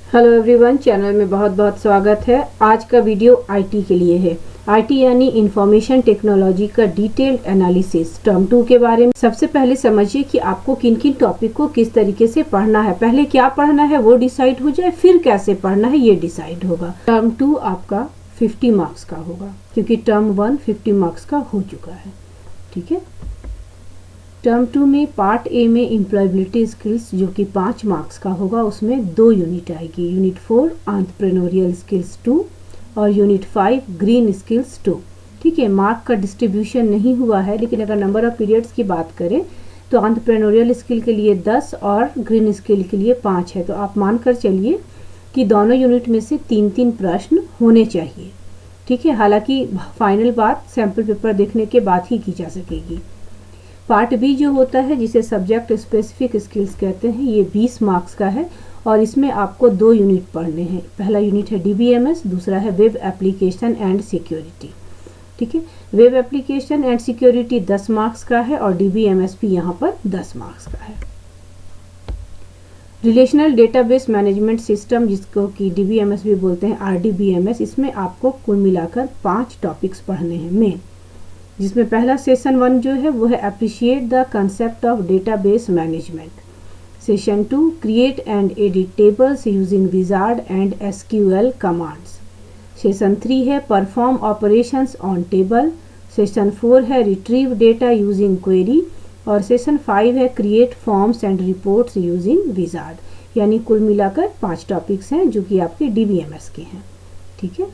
Hello everyone, channel में बहुत बहुत स्वागत है। आज का वीडियो आईटी के लिए है। आईटी यानी इंफॉर्मेशन टेक्नोलॉजी का डिटेल्ड एनालिसिस टर्म 2 के बारे में। सबसे पहले समझिए कि आपको किन किन टॉपिक को किस तरीके से पढ़ना है। पहले क्या पढ़ना है वो डिसाइड हो जाए, फिर कैसे पढ़ना है ये डिसाइड होगा। टर्म 2 आपका 50 मार्क्स का होगा, क्योंकि टर्म 1 50 मार्क्स का हो चुका है। ठीक है। टर्म 2 में पार्ट ए में एम्प्लॉयबिलिटी स्किल्स जो कि 5 मार्क्स का होगा, उसमें 2 यूनिट आएगी। यूनिट 4 एंटरप्रेन्योरियल स्किल्स 2 और यूनिट 5 ग्रीन स्किल्स 2। ठीक है। मार्क का डिस्ट्रीब्यूशन नहीं हुआ है, लेकिन अगर नंबर ऑफ पीरियड्स की बात करें तो एंटरप्रेन्योरियल स्किल के लिए 10 और ग्रीन स्किल के लिए 5 है। तो आप मानकर चलिए कि दोनों यूनिट में से 3-3 प्रश्न होने चाहिए। ठीक है। हालांकि फाइनल बात सैम्पल पेपर देखने के बाद ही की जा सकेगी। पार्ट बी जो होता है, जिसे सब्जेक्ट स्पेसिफिक स्किल्स कहते हैं, ये 20 मार्क्स का है और इसमें आपको 2 यूनिट पढ़ने हैं। पहला यूनिट है डीबीएमएस, दूसरा है वेब एप्लीकेशन एंड सिक्योरिटी। ठीक है। Web application and security 10 marks का है और डीबीएमएस भी यहाँ पर 10 मार्क्स का है। रिलेशनल डेटाबेस मैनेजमेंट सिस्टम, जिसको कि डीबीएमएस भी बोलते हैं, आरडीबीएमएस, इसमें आपको कुल मिलाकर 5 टॉपिक्स पढ़ने हैं मेन, जिसमें पहला सेशन 1 जो है वो है appreciate the concept of database management. Session 2 create and edit tables using wizard and SQL commands. Session 3 है perform operations on table. Session 4 है रिट्रीव डेटा यूजिंग क्वेरी और सेशन 5 है create forms and reports using wizard. यानी कुल मिलाकर 5 topics हैं जो कि आपके डीबीएमएस के हैं। ठीक है।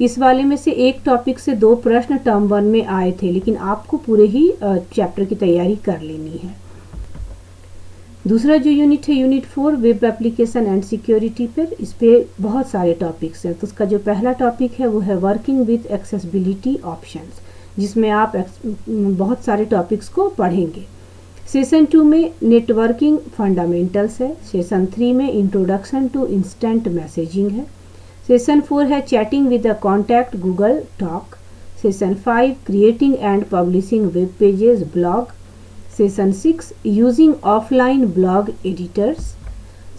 इस वाले में से एक टॉपिक से 2 प्रश्न टर्म 1 में आए थे, लेकिन आपको पूरे ही चैप्टर की तैयारी कर लेनी है। दूसरा जो यूनिट है unit 4 web application and security पर, इस पे बहुत सारे टॉपिक्स हैं। तो उसका जो पहला टॉपिक है वो है वर्किंग विथ एक्सेसिबिलिटी ऑप्शंस, जिसमें आप बहुत सारे टॉपिक्स को पढ़ेंगे। सेशन 2 में नेटवर्किंग फंडामेंटल्स है। सेशन 3 में इंट्रोडक्शन टू इंस्टेंट मैसेजिंग है। सेशन 4 है chatting with the contact Google talk. Session 5 creating and publishing web pages blog. Session 6 using offline blog editors.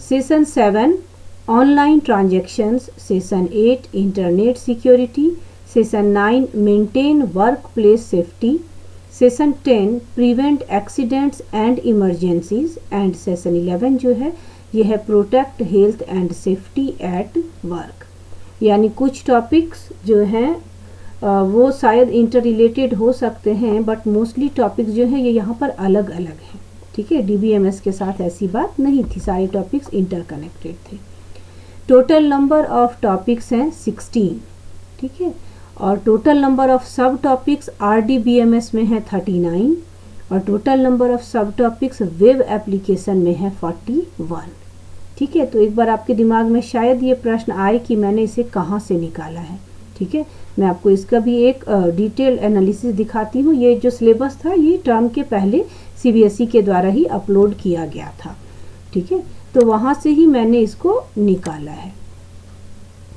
Session 7 online transactions. Session 8 internet security. Session 9 maintain work place safety. Session 10 prevent accidents and emergencies and session 11 जो है ये है protect health and safety at work. यानी कुछ topics जो हैं वो शायद इंटर रिलेटेड हो सकते हैं, बट मोस्टली टॉपिक्स जो हैं ये यहाँ पर अलग अलग हैं। ठीक है। डीबीएमएस के साथ ऐसी बात नहीं थी, सारे टॉपिक्स इंटरकनेक्टेड थे। टोटल नंबर ऑफ टॉपिक्स हैं 16। ठीक है। और टोटल नंबर ऑफ सब टॉपिक्स आरडीबीएमएस में है 39 और टोटल नंबर ऑफ सब टॉपिक्स वेब एप्लीकेशन में है 41। ठीक है। तो एक बार आपके दिमाग में शायद ये प्रश्न आए कि मैंने इसे कहाँ से निकाला है। ठीक है। मैं आपको इसका भी एक डिटेल एनालिसिस दिखाती हूँ। ये जो सिलेबस था ये टर्म के पहले सीबीएसई के द्वारा ही अपलोड किया गया था। ठीक है। तो वहाँ से ही मैंने इसको निकाला है।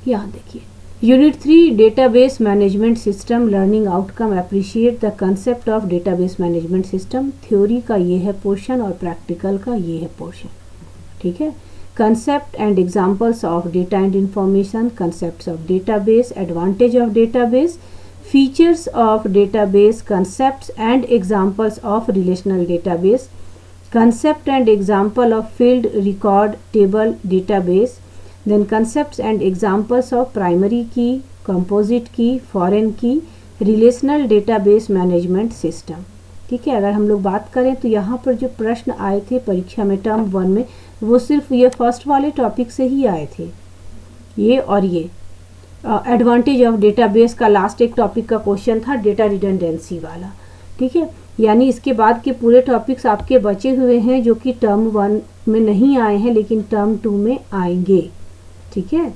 यहाँ देखिए unit 3 database management system learning outcome appreciate the concept of database management system. Theory का ये है पोर्शन और प्रैक्टिकल का ये है पोर्शन। ठीक है। Concept and examples of data and information, concepts of database, advantage of database, features of database, concepts and examples of relational database, concept and example of field record table database, then concepts and examples of primary key, composite key, foreign key, relational database management system। ठीक है। अगर हम लोग बात करें तो यहाँ पर जो प्रश्न आए थे परीक्षा में टर्म 1 में, वो सिर्फ ये फर्स्ट वाले टॉपिक से ही आए थे, ये और ये। एडवांटेज ऑफ डेटाबेस का लास्ट एक टॉपिक का क्वेश्चन था, डेटा रिडंडेंसी वाला। ठीक है। यानी इसके बाद के पूरे टॉपिक्स आपके बचे हुए हैं जो कि टर्म 1 में नहीं आए हैं, लेकिन टर्म 2 में आएंगे। ठीक है।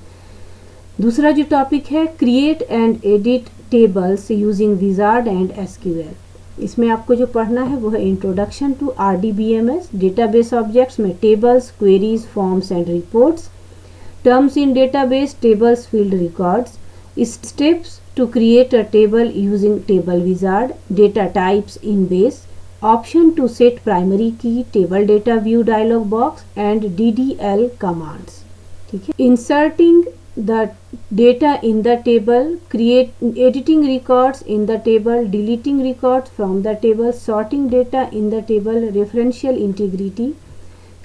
दूसरा जो टॉपिक है create and edit tables using wizard and SQL. इसमें आपको जो पढ़ना है वो है introduction to RDBMS, database objects में tables, queries, forms and reports, terms in database, tables, field records, steps to create a table using table wizard, data types in base, option to set primary key, table data view dialog box and DDL commands. ठीक है। Inserting the data in the table, editing records in the table, deleting records from the table, sorting data in the table, referential integrity,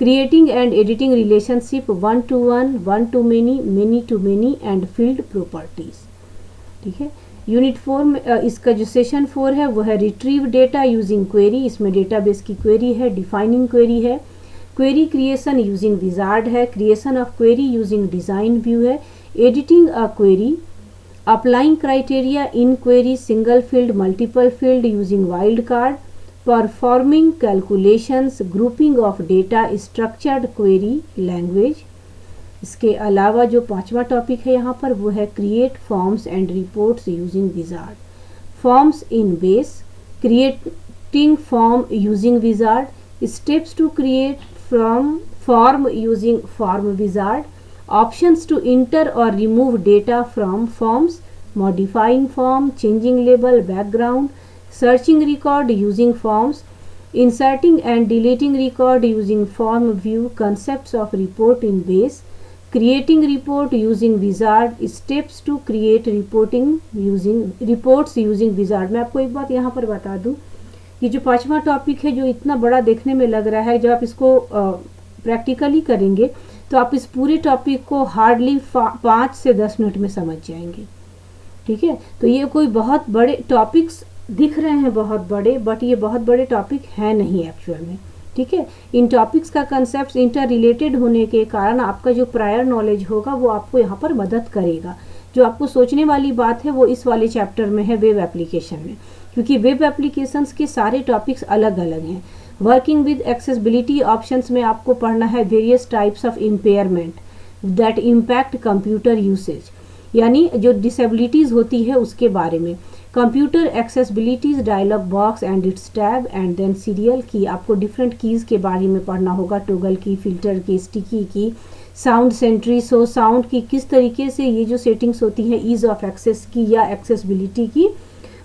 creating and editing relationship, one to one, one to many, many to many and field properties। ठीक है। Unit 4 में इसका जो session 4 है वो है retrieve data using query. इसमें database की क्वेरी है, डिफाइनिंग क्वेरी है, क्वेरी क्रिएशन यूजिंग विजार्ड है, creation of query using design view है, editing a query, applying criteria in query, single field multiple field using wild card, performing calculations, grouping of data, structured query language। इसके अलावा जो 5वां topic है यहाँ पर वो है create forms and reports using wizard, forms in base, creating form using wizard, steps to create form using form wizard, options to enter और remove data from forms, modifying form, changing label, background, searching record using forms, inserting and deleting record using form view, concepts of report in base, creating report using wizard, steps to create reports using wizard। मैं आपको एक बात यहाँ पर बता दूँ कि जो 5वां टॉपिक है जो इतना बड़ा देखने में लग रहा है, जब आप इसको प्रैक्टिकली करेंगे तो आप इस पूरे टॉपिक को हार्डली 5 से 10 मिनट में समझ जाएंगे। ठीक है। तो ये कोई बहुत बड़े टॉपिक्स दिख रहे हैं बहुत बड़े, बट ये बहुत बड़े टॉपिक हैं नहीं एक्चुअल में। ठीक है। इन टॉपिक्स का कंसेप्ट इंटर रिलेटेड होने के कारण आपका जो प्रायर नॉलेज होगा वो आपको यहाँ पर मदद करेगा। जो आपको सोचने वाली बात है वो इस वाले चैप्टर में है वेब एप्लीकेशन में, क्योंकि वेब एप्लीकेशंस के सारे टॉपिक्स अलग अलग हैं। वर्किंग विद एक्सेसिबिलिटी ऑप्शंस में आपको पढ़ना है various types of impairment that impact computer usage, यानी जो डिसेबिलिटीज़ होती है उसके बारे में। Computer accessibilities dialog box and its tab and then serial key, आपको डिफरेंट कीज़ के बारे में पढ़ना होगा, टोगल की, फिल्टर की, स्टिकी की, साउंड सेंट्री, सो साउंड की, किस तरीके से ये जो सेटिंग्स होती हैं ईज़ ऑफ एक्सेस की या एक्सेसिबिलिटी की,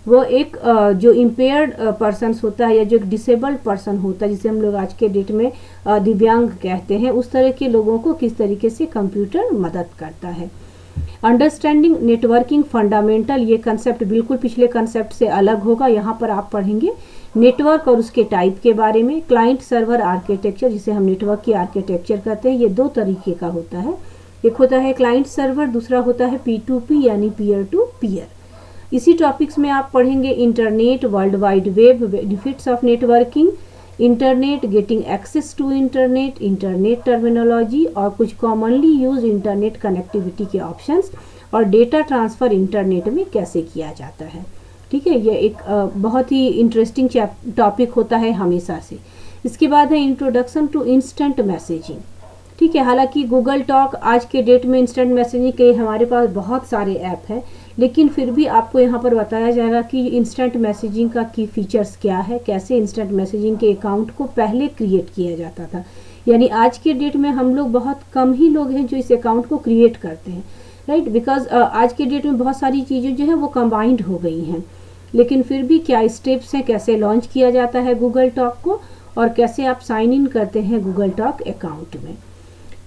वो एक जो इम्पेयर्ड पर्सनस होता है या जो एक डिसेबल्ड पर्सन होता है जिसे हम लोग आज के डेट में दिव्यांग कहते हैं, उस तरह के लोगों को किस तरीके से कंप्यूटर मदद करता है। अंडरस्टैंडिंग नेटवर्किंग फंडामेंटल, ये कंसेप्ट बिल्कुल पिछले कंसेप्ट से अलग होगा। यहाँ पर आप पढ़ेंगे नेटवर्क और उसके टाइप के बारे में। क्लाइंट सर्वर आर्किटेक्चर, जिसे हम नेटवर्क की आर्किटेक्चर कहते हैं, ये 2 तरीके का होता है। एक होता है क्लाइंट सर्वर, दूसरा होता है P2P यानी पीयर टू पीयर। इसी टॉपिक्स में आप पढ़ेंगे internet, world wide web, benefits of networking, internet, getting access to internet, internet terminology और कुछ कॉमनली यूज इंटरनेट कनेक्टिविटी के ऑप्शंस, और डेटा ट्रांसफ़र इंटरनेट में कैसे किया जाता है। ठीक है। ये एक बहुत ही इंटरेस्टिंग टॉपिक होता है हमेशा से। इसके बाद है इंट्रोडक्शन टू इंस्टेंट मैसेजिंग। ठीक है। हालांकि गूगल टॉक आज के डेट में इंस्टेंट मैसेजिंग के हमारे पास बहुत सारे ऐप हैं, लेकिन फिर भी आपको यहाँ पर बताया जाएगा कि इंस्टेंट मैसेजिंग का की फीचर्स क्या है, कैसे इंस्टेंट मैसेजिंग के अकाउंट को पहले क्रिएट किया जाता था। यानी आज के डेट में हम लोग बहुत कम ही लोग हैं जो इस अकाउंट को क्रिएट करते हैं, राइट, बिकॉज आज के डेट में बहुत सारी चीज़ें जो है वो कंबाइंड हो गई हैं। लेकिन फिर भी क्या स्टेप्स हैं, कैसे लॉन्च किया जाता है गूगल टॉक को, और कैसे आप साइन इन करते हैं गूगल टॉक अकाउंट में।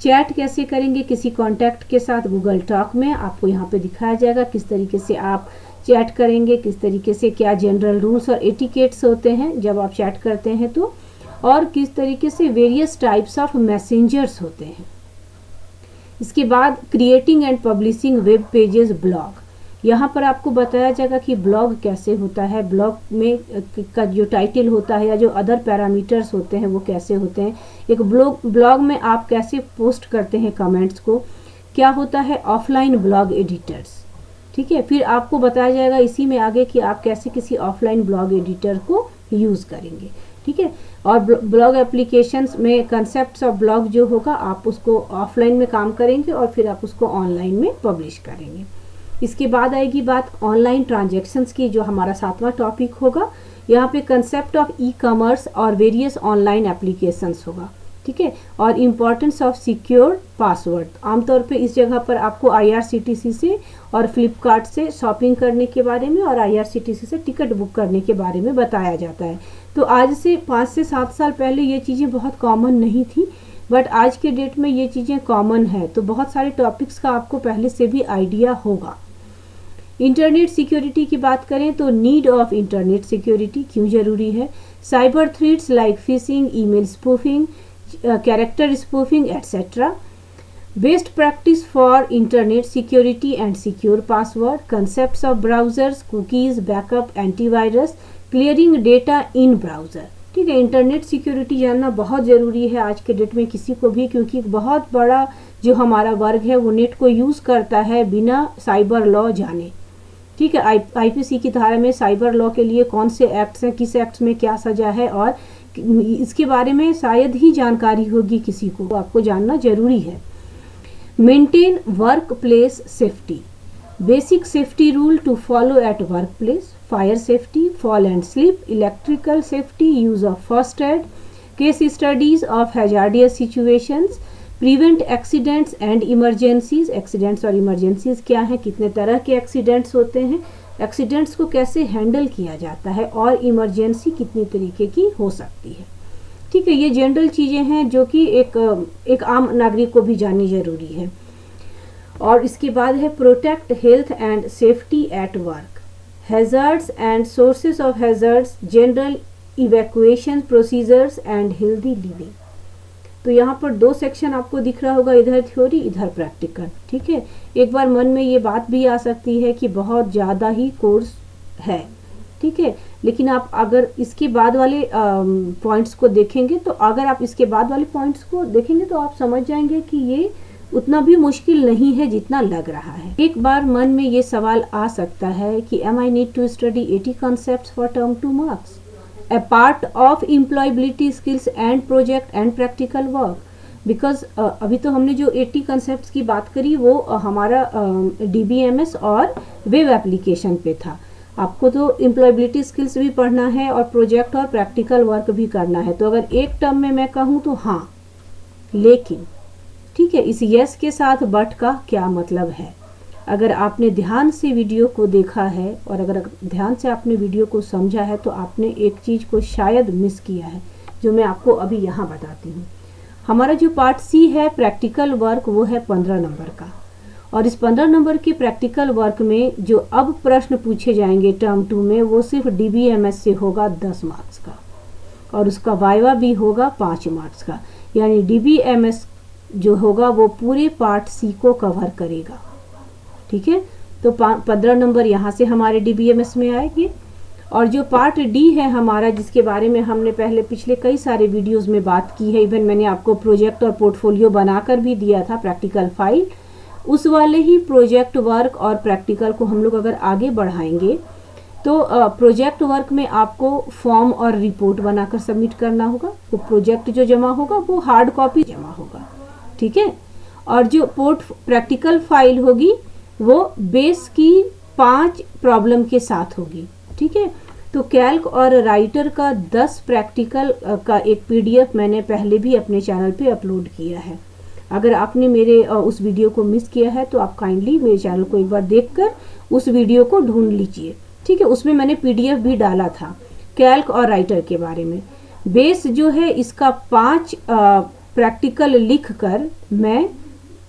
चैट कैसे करेंगे किसी कॉन्टैक्ट के साथ गूगल टॉक में, आपको यहाँ पे दिखाया जाएगा किस तरीके से आप चैट करेंगे, किस तरीके से क्या जनरल रूल्स और एटिकेट्स होते हैं जब आप चैट करते हैं तो, और किस तरीके से वेरियस टाइप्स ऑफ मैसेंजर्स होते हैं। इसके बाद creating and publishing web pages, blog. यहाँ पर आपको बताया जाएगा कि ब्लॉग कैसे होता है, ब्लॉग में का जो टाइटल होता है या जो अदर पैरामीटर्स होते हैं वो कैसे होते हैं, एक ब्लॉग में आप कैसे पोस्ट करते हैं कमेंट्स को, क्या होता है ऑफलाइन ब्लॉग एडिटर्स। ठीक है। फिर आपको बताया जाएगा इसी में आगे कि आप कैसे किसी ऑफलाइन ब्लॉग एडिटर को यूज़ करेंगे। ठीक है। और ब्लॉग एप्लीकेशंस में कंसेप्ट्स ऑफ ब्लॉग जो होगा आप उसको ऑफलाइन में काम करेंगे और फिर आप उसको ऑनलाइन में पब्लिश करेंगे। इसके बाद आएगी बात ऑनलाइन ट्रांजैक्शंस की, जो हमारा 7वां टॉपिक होगा। यहाँ पे कंसेप्ट ऑफ ई कॉमर्स और वेरियस ऑनलाइन एप्लीकेशंस होगा। ठीक है। और इम्पॉर्टेंस ऑफ सिक्योर पासवर्ड। आमतौर पे इस जगह पर आपको IRCTC से और फ्लिपकार्ट से शॉपिंग करने के बारे में और IRCTC से टिकट बुक करने के बारे में बताया जाता है। तो आज से 5 से 7 साल पहले ये चीज़ें बहुत कॉमन नहीं थी, बट आज के डेट में ये चीज़ें कॉमन है, तो बहुत सारे टॉपिक्स का आपको पहले से भी आइडिया होगा। इंटरनेट सिक्योरिटी की बात करें तो नीड ऑफ इंटरनेट सिक्योरिटी क्यों ज़रूरी है, cyber threats like fishing, email spoofing, character spoofing etcetera, best practice for internet security and secure password, concepts of browsers, cookies, backup, antivirus, clearing data in browser. ठीक है, internet security जानना बहुत ज़रूरी है आज के डेट में किसी को भी, क्योंकि बहुत बड़ा जो हमारा वर्ग है वो नेट को यूज़ करता है बिना साइबर लॉ जाने। ठीक है, आईपीसी की धारा में साइबर लॉ के लिए कौन से एक्ट्स हैं, किस एक्ट्स में क्या सजा है, और इसके बारे में शायद ही जानकारी होगी किसी को, आपको जानना जरूरी है। Maintain work place safety, basic safety rule to follow at work place, fire safety, fall and slip, electrical safety, use of first aid, case studies of hazardous situations, prevent accidents and emergencies. Accidents और emergencies क्या हैं, कितने तरह के accidents होते हैं, accidents को कैसे हैंडल किया जाता है, और इमरजेंसी कितनी तरीके की हो सकती है। ठीक है, ये जनरल चीज़ें हैं जो कि एक आम नागरिक को भी जाननी जरूरी है। और इसके बाद है protect health and safety at work, hazards and sources of hazards, general evacuation procedures and healthy living. तो यहाँ पर दो सेक्शन आपको दिख रहा होगा, इधर थ्योरी इधर प्रैक्टिकल। ठीक है, एक बार मन में ये बात भी आ सकती है कि बहुत ज़्यादा ही कोर्स है। ठीक है, लेकिन आप अगर इसके बाद वाले पॉइंट्स को देखेंगे, तो अगर आप इसके बाद वाले पॉइंट्स को देखेंगे तो आप समझ जाएंगे कि ये उतना भी मुश्किल नहीं है जितना लग रहा है। एक बार मन में ये सवाल आ सकता है कि am I need to study 80 concepts for term 2 marks a part of employability skills and project and practical work, because अभी तो हमने जो 80 कंसेप्ट की बात करी वो हमारा DBMS और वेब एप्लीकेशन पे था। आपको तो एम्प्लॉयबिलिटी स्किल्स भी पढ़ना है और प्रोजेक्ट और प्रैक्टिकल वर्क भी करना है। तो अगर एक टर्म में मैं कहूँ तो हाँ, लेकिन ठीक है, इस यस के साथ बट का क्या मतलब है। अगर आपने ध्यान से वीडियो को देखा है और अगर ध्यान से आपने वीडियो को समझा है तो आपने एक चीज़ को शायद मिस किया है, जो मैं आपको अभी यहाँ बताती हूँ। हमारा जो पार्ट सी है प्रैक्टिकल वर्क, वो है 15 नंबर का, और इस 15 नंबर के प्रैक्टिकल वर्क में जो अब प्रश्न पूछे जाएंगे टर्म 2 में, वो सिर्फ DBMS से होगा 10 मार्क्स का, और उसका वाइवा भी होगा 5 मार्क्स का। यानी DBMS जो होगा वो पूरे पार्ट सी को कवर करेगा। ठीक है, तो 15 नंबर यहाँ से हमारे DBMS में आएंगे। और जो पार्ट डी है हमारा, जिसके बारे में हमने पहले पिछले कई सारे वीडियोस में बात की है, इवन मैंने आपको प्रोजेक्ट और पोर्टफोलियो बनाकर भी दिया था, प्रैक्टिकल फाइल, उस वाले ही प्रोजेक्ट वर्क और प्रैक्टिकल को हम लोग अगर आगे बढ़ाएंगे तो प्रोजेक्ट वर्क में आपको फॉर्म और रिपोर्ट बनाकर सबमिट करना होगा। तो प्रोजेक्ट जो जमा होगा वो हार्ड कॉपी जमा होगा। ठीक है, और जो प्रैक्टिकल फाइल होगी वो बेस की 5 प्रॉब्लम के साथ होगी। ठीक है, तो कैल्क और राइटर का 10 प्रैक्टिकल का एक PDF मैंने पहले भी अपने चैनल पे अपलोड किया है। अगर आपने मेरे उस वीडियो को मिस किया है तो आप काइंडली मेरे चैनल को एक बार देखकर उस वीडियो को ढूंढ लीजिए। ठीक है, उसमें मैंने PDF भी डाला था कैल्क और राइटर के बारे में। बेस जो है इसका 5 प्रैक्टिकल लिख कर मैं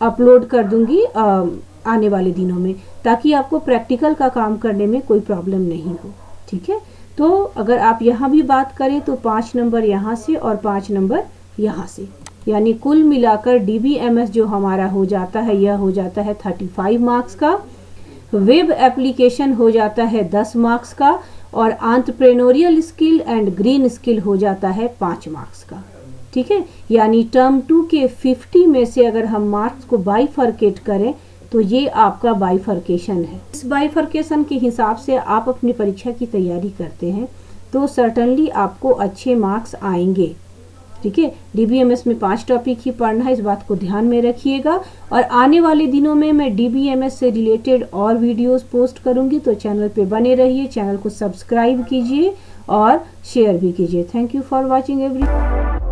अपलोड कर दूंगी आने वाले दिनों में, ताकि आपको प्रैक्टिकल का काम करने में कोई प्रॉब्लम नहीं हो। ठीक है, तो अगर आप यहाँ भी बात करें तो 5 नंबर यहाँ से और 5 नंबर यहाँ से, यानी कुल मिलाकर DBMS जो हमारा हो जाता है, यह हो जाता है 35 मार्क्स का। वेब एप्लीकेशन हो जाता है 10 मार्क्स का, और entrepreneurial skill and green skill हो जाता है 5 मार्क्स का। ठीक है, यानी टर्म 2 के 50 में से अगर हम मार्क्स को बाइफरकेट करें तो ये आपका बाइफरकेशन है। इस बाइफरकेशन के हिसाब से आप अपनी परीक्षा की तैयारी करते हैं तो सर्टनली आपको अच्छे मार्क्स आएंगे। ठीक है, DBMS में 5 टॉपिक ही पढ़ना है, इस बात को ध्यान में रखिएगा। और आने वाले दिनों में मैं DBMS से रिलेटेड और वीडियोस पोस्ट करूंगी, तो चैनल पे बने रहिए, चैनल को सब्सक्राइब कीजिए और शेयर भी कीजिए। Thank you for watching every.